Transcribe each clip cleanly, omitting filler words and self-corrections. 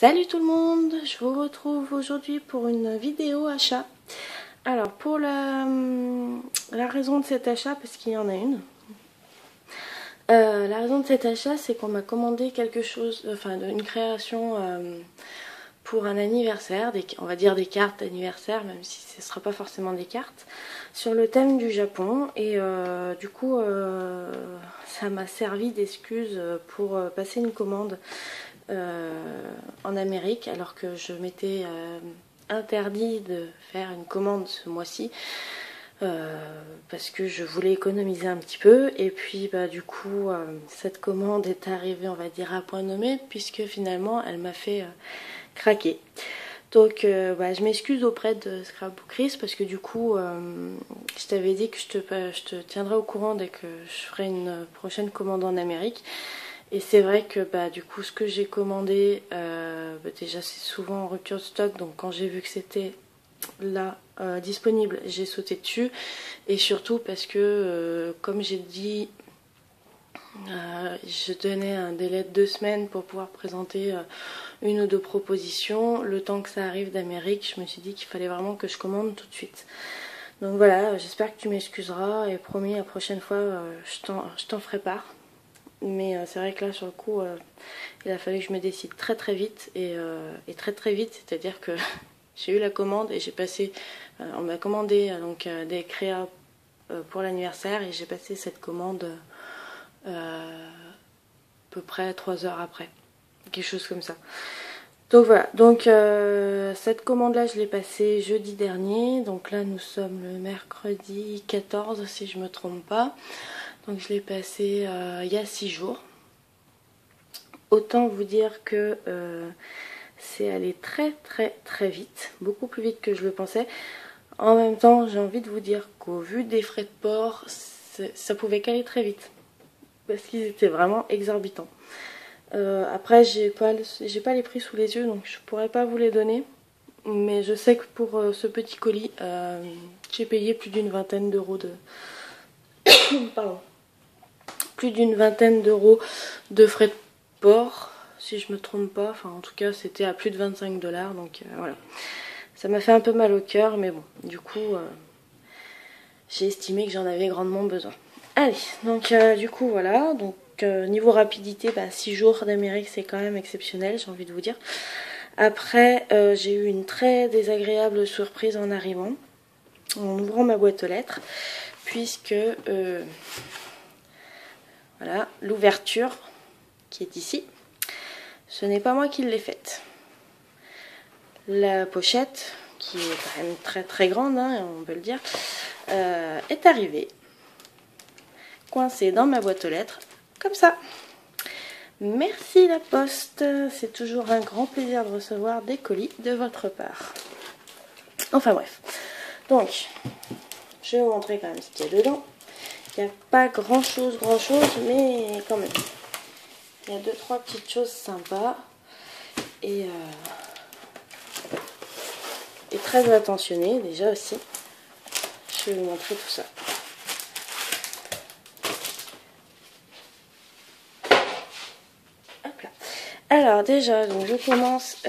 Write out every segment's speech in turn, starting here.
Salut tout le monde, je vous retrouve aujourd'hui pour une vidéo achat. Alors pour la raison de cet achat, parce qu'il y en a une. La raison de cet achat, c'est qu'on m'a commandé quelque chose, enfin une création pour un anniversaire, on va dire des cartes d'anniversaire, même si ce ne sera pas forcément des cartes, sur le thème du Japon. Et du coup, ça m'a servi d'excuse pour passer une commande en Amérique, alors que je m'étais interdit de faire une commande ce mois-ci. Parce que je voulais économiser un petit peu, et puis du coup cette commande est arrivée, on va dire, à point nommé, puisque finalement elle m'a fait craquer. Donc je m'excuse auprès de Scrapbookeries, parce que du coup je t'avais dit que je te tiendrai au courant dès que je ferai une prochaine commande en Amérique. Et c'est vrai que du coup ce que j'ai commandé, déjà c'est souvent en rupture de stock, donc quand j'ai vu que c'était là disponible, j'ai sauté dessus. Et surtout parce que comme j'ai dit, je donnais un délai de 2 semaines pour pouvoir présenter une ou deux propositions. Le temps que ça arrive d'Amérique, je me suis dit qu'il fallait vraiment que je commande tout de suite. Donc voilà, j'espère que tu m'excuseras, et promis, la prochaine fois je t'en ferai part. Mais c'est vrai que là sur le coup il a fallu que je me décide très très vite, et très vite, c'est à dire que j'ai eu la commande et j'ai passé, on m'a commandé donc des créas pour l'anniversaire, et j'ai passé cette commande à peu près 3 heures après, quelque chose comme ça. Donc voilà, donc cette commande là je l'ai passée jeudi dernier, donc là nous sommes le mercredi 14 si je me trompe pas. Donc je l'ai passée il y a 6 jours. Autant vous dire que c'est allé très très très vite, beaucoup plus vite que je le pensais. En même temps, j'ai envie de vous dire qu'au vu des frais de port, ça pouvait qu'aller très vite, parce qu'ils étaient vraiment exorbitants. Après, j'ai pas les prix sous les yeux, donc je pourrais pas vous les donner. Mais je sais que pour ce petit colis, j'ai payé plus d'une vingtaine d'euros de... Pardon. Plus d'une vingtaine d'euros de frais de port, si je me trompe pas. Enfin, en tout cas, c'était à plus de 25 $, donc voilà. Ça m'a fait un peu mal au cœur, mais bon, du coup, j'ai estimé que j'en avais grandement besoin. Allez, donc du coup, voilà. Donc, niveau rapidité, 6 jours d'Amérique, c'est quand même exceptionnel, j'ai envie de vous dire. Après, j'ai eu une très désagréable surprise en arrivant, en ouvrant ma boîte aux lettres, puisque voilà, l'ouverture qui est ici, ce n'est pas moi qui l'ai faite. La pochette, qui est quand même très très grande, hein, on peut le dire, est arrivée coincée dans ma boîte aux lettres, comme ça. Merci la poste, c'est toujours un grand plaisir de recevoir des colis de votre part. Enfin bref, donc je vais vous montrer quand même ce qu'il y a dedans. Il n'y a pas grand chose, mais quand même, il y a 2-3 petites choses sympas, et très attentionnées déjà aussi. Je vais vous montrer tout ça. Hop là. Alors déjà, donc je commence.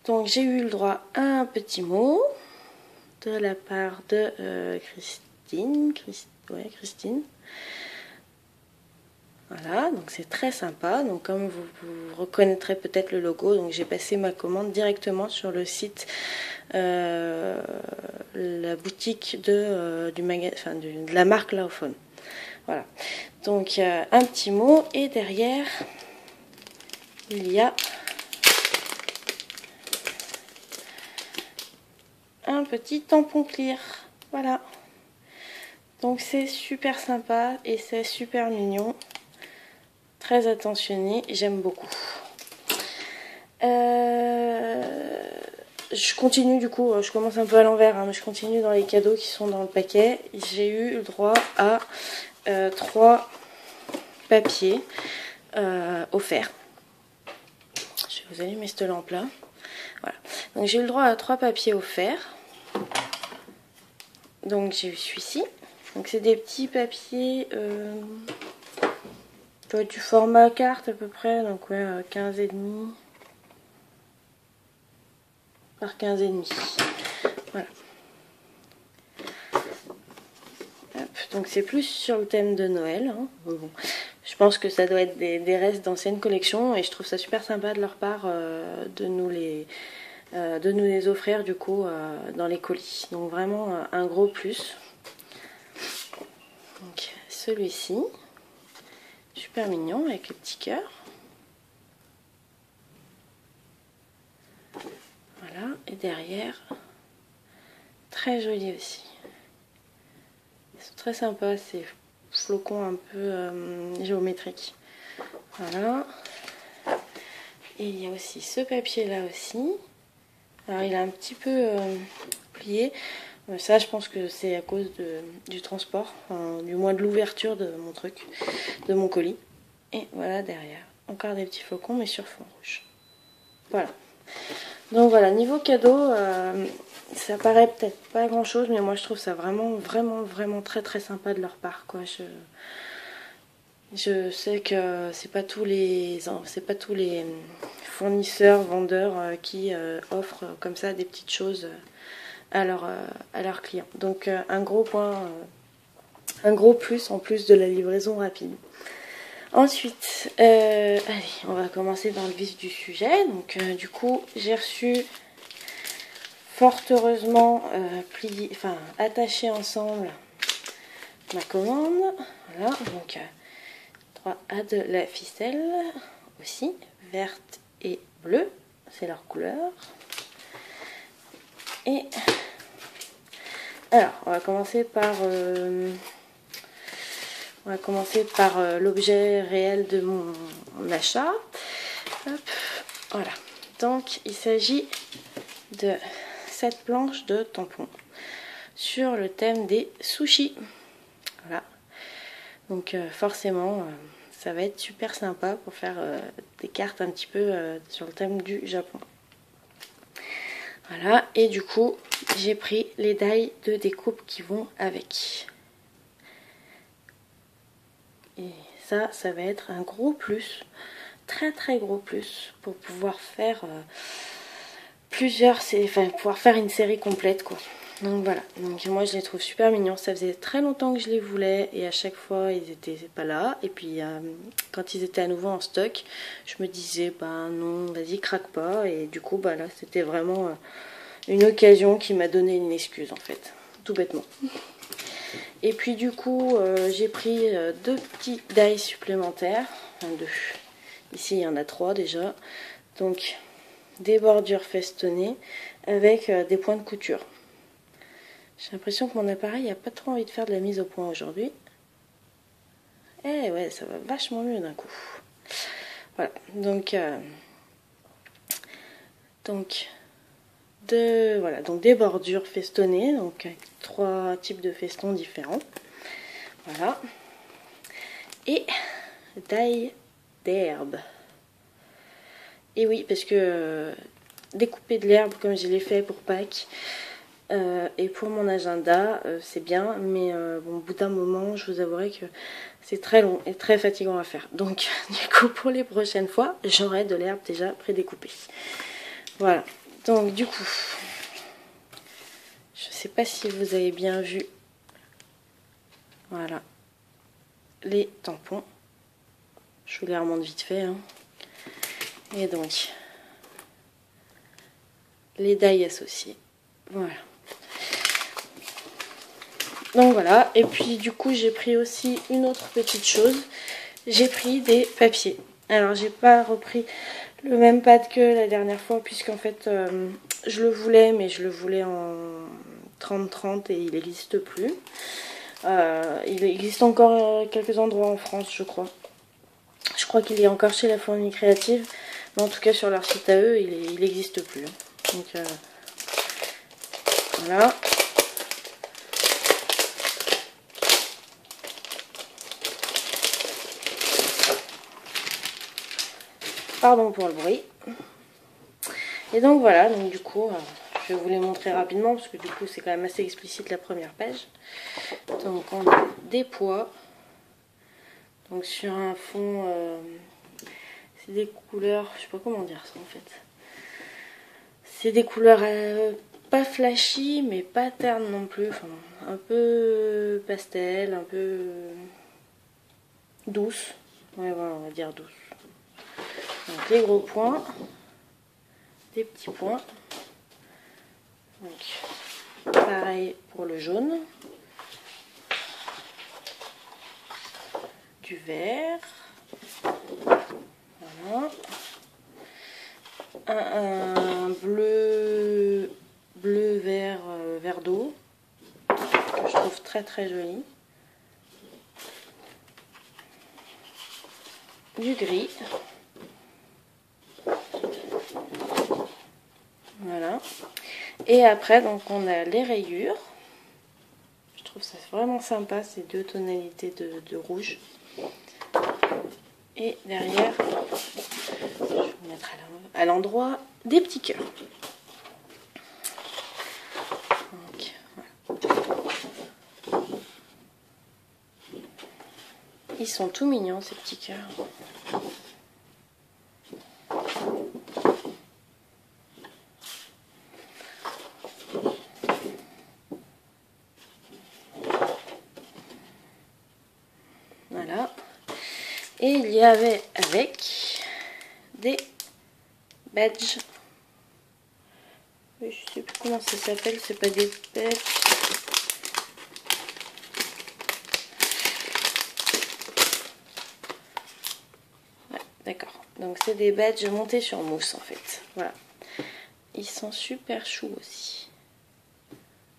Donc j'ai eu le droit à un petit mot de la part de Christine. Christine. Voilà, donc c'est très sympa. Donc comme vous reconnaîtrez peut-être le logo, donc j'ai passé ma commande directement sur le site, la boutique de la marque Laophone. Voilà, donc un petit mot, et derrière il y a un petit tampon clear. Voilà, donc c'est super sympa et c'est super mignon. Très attentionné, j'aime beaucoup. Je continue du coup, je commence un peu à l'envers, hein, mais je continue dans les cadeaux qui sont dans le paquet. J'ai eu le droit à 3 papiers offerts. Je vais vous allumer cette lampe là. Voilà. Donc j'ai eu le droit à 3 papiers offerts. Donc j'ai eu celui-ci. Donc c'est des petits papiers doit être du format carte à peu près, donc ouais, 15,5 par 15,5. Voilà. Hop, donc c'est plus sur le thème de Noël. Hein. Bon, je pense que ça doit être des restes d'anciennes collections et je trouve ça super sympa de leur part de nous les offrir du coup dans les colis. Donc vraiment un gros plus. Donc celui-ci, super mignon avec le petit cœur. Voilà, et derrière, très joli aussi. Ils sont très sympas ces flocons un peu géométriques. Voilà. Et il y a aussi ce papier là aussi. Alors il est un petit peu plié. Ça je pense que c'est à cause du transport, enfin, du moins de l'ouverture de mon truc, de mon colis. Et voilà derrière, encore des petits flocons mais sur fond rouge. Voilà. Donc voilà, niveau cadeau, ça paraît peut-être pas grand chose, mais moi je trouve ça vraiment très très sympa de leur part, quoi. Je sais que c'est pas tous les fournisseurs, vendeurs qui offrent comme ça des petites choses à leurs clients. Donc un gros point, un gros plus en plus de la livraison rapide. Ensuite, allez, on va commencer par le vif du sujet. Donc du coup, j'ai reçu fort heureusement attaché ensemble ma commande. Voilà, donc droit à de la ficelle aussi, verte et bleue, c'est leur couleur. Et alors, on va commencer par l'objet réel de mon achat. Hop, voilà. Donc, il s'agit de cette planche de tampons sur le thème des sushis. Voilà. Donc, forcément, ça va être super sympa pour faire des cartes un petit peu sur le thème du Japon. Voilà. Et du coup, j'ai pris les die de découpe qui vont avec. Et ça va être un gros plus, très gros plus, pour pouvoir faire pouvoir faire une série complète, quoi. Donc voilà, donc moi je les trouve super mignons, ça faisait très longtemps que je les voulais et à chaque fois ils étaient pas là. Et puis quand ils étaient à nouveau en stock, je me disais bah non, vas-y craque pas. Et du coup bah là c'était vraiment une occasion qui m'a donné une excuse en fait, tout bêtement. Et puis du coup j'ai pris deux petits die supplémentaires, enfin deux. Ici il y en a 3 déjà, donc des bordures festonnées avec des points de couture. J'ai l'impression que mon appareil n'a pas trop envie de faire de la mise au point aujourd'hui. Eh ouais, ça va vachement mieux d'un coup. Voilà, donc des bordures festonnées, donc avec 3 types de festons différents. Voilà. Et die d'herbe. Et oui, parce que découper de l'herbe comme je l'ai fait pour Pâques, et pour mon agenda, c'est bien, mais bon, au bout d'un moment, je vous avouerai que c'est très long et très fatigant à faire. Donc, du coup, pour les prochaines fois, j'aurai de l'herbe déjà prédécoupée. Voilà. Donc, du coup, je sais pas si vous avez bien vu. Voilà. Les tampons. Je vous les remonte vite fait. Hein. Et donc, les die associés. Voilà. Donc voilà, et puis du coup j'ai pris aussi une autre petite chose, j'ai pris des papiers. Alors j'ai pas repris le même pad que la dernière fois puisqu'en fait je le voulais, mais je le voulais en 30-30 et il n'existe plus. Il existe encore quelques endroits en France je crois. Je crois qu'il est encore chez la Fournie Créative, mais en tout cas sur leur site à eux il n'existe plus. Donc voilà. Pardon pour le bruit. Et donc voilà, donc du coup, je vais vous les montrer rapidement parce que du coup c'est quand même assez explicite la première page. Donc on a des poids. Donc sur un fond, c'est des couleurs, je sais pas comment dire ça en fait. C'est des couleurs pas flashy mais pas ternes non plus, enfin, un peu pastel, un peu douce. Ouais voilà, on va dire douce. Donc les gros points, des petits points. Donc pareil pour le jaune. Du vert. Voilà. Un bleu vert vert d'eau que je trouve très très joli. Du gris. Voilà. Et après donc on a les rayures. Je trouve ça vraiment sympa ces deux tonalités de rouge. Et derrière, je vais vous mettre à l'endroit des petits cœurs. Donc, voilà. Ils sont tout mignons ces petits cœurs. Voilà. Et il y avait avec des badges. Je sais plus comment ça s'appelle, c'est pas des badges. Ouais, d'accord. Donc c'est des badges montés sur mousse en fait. Voilà. Ils sont super choux aussi.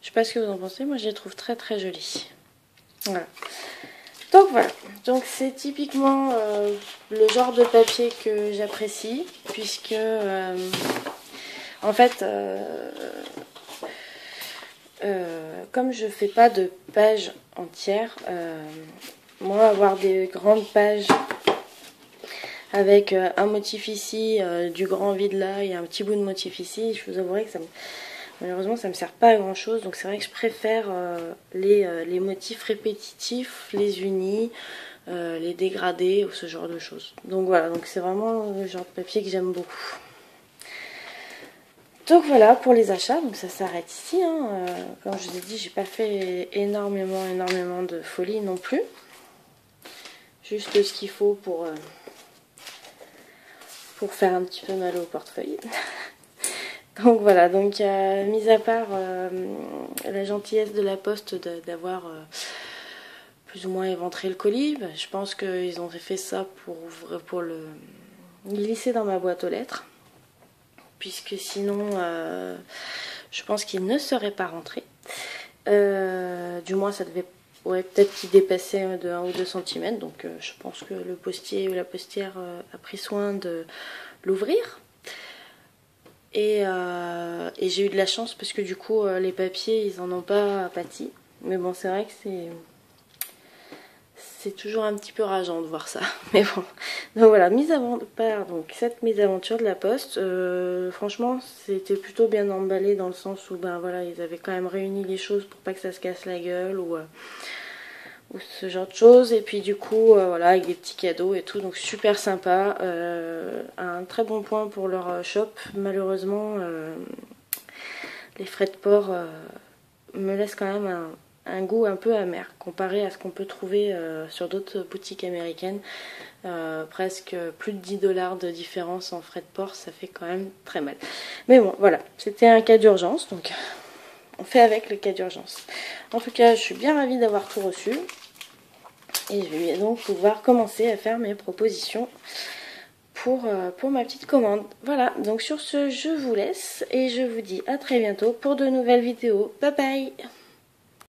Je sais pas ce que vous en pensez, moi je les trouve très très jolis. Voilà. Donc voilà, donc c'est typiquement le genre de papier que j'apprécie, puisque en fait, comme je fais pas de pages entières, moi avoir des grandes pages avec un motif ici, du grand vide là et un petit bout de motif ici, je vous avouerai que malheureusement ça me sert pas à grand chose, donc c'est vrai que je préfère les motifs répétitifs, les unis, les dégradés ou ce genre de choses. Donc voilà, donc c'est vraiment le genre de papier que j'aime beaucoup. Donc voilà pour les achats, donc ça s'arrête ici, hein. Comme je vous ai dit, j'ai pas fait énormément de folie non plus. Juste ce qu'il faut pour faire un petit peu mal au portefeuille. Donc voilà, donc mis à part la gentillesse de la poste d'avoir plus ou moins éventré le colis, bah, je pense qu'ils ont fait ça pour le glisser dans ma boîte aux lettres, puisque sinon je pense qu'il ne serait pas rentré. Du moins ça devait, ouais, peut-être qu'il dépassait de 1 ou 2 cm, donc je pense que le postier ou la postière a pris soin de l'ouvrir. Et j'ai eu de la chance parce que du coup les papiers ils en ont pas pâti. Mais bon, c'est vrai que c'est toujours un petit peu rageant de voir ça. Mais bon, donc voilà, donc cette mésaventure de la poste, franchement c'était plutôt bien emballé dans le sens où ben voilà, ils avaient quand même réuni les choses pour pas que ça se casse la gueule ou ce genre de choses, et puis du coup voilà, avec des petits cadeaux et tout, donc super sympa. Un très bon point pour leur shop. Malheureusement les frais de port me laissent quand même un goût un peu amer comparé à ce qu'on peut trouver sur d'autres boutiques américaines. Presque plus de 10 $ de différence en frais de port, ça fait quand même très mal. Mais bon voilà, c'était un cas d'urgence, donc on fait avec le cas d'urgence. En tout cas, je suis bien ravie d'avoir tout reçu. Et je vais donc pouvoir commencer à faire mes propositions pour ma petite commande. Voilà, donc sur ce, je vous laisse et je vous dis à très bientôt pour de nouvelles vidéos. Bye bye!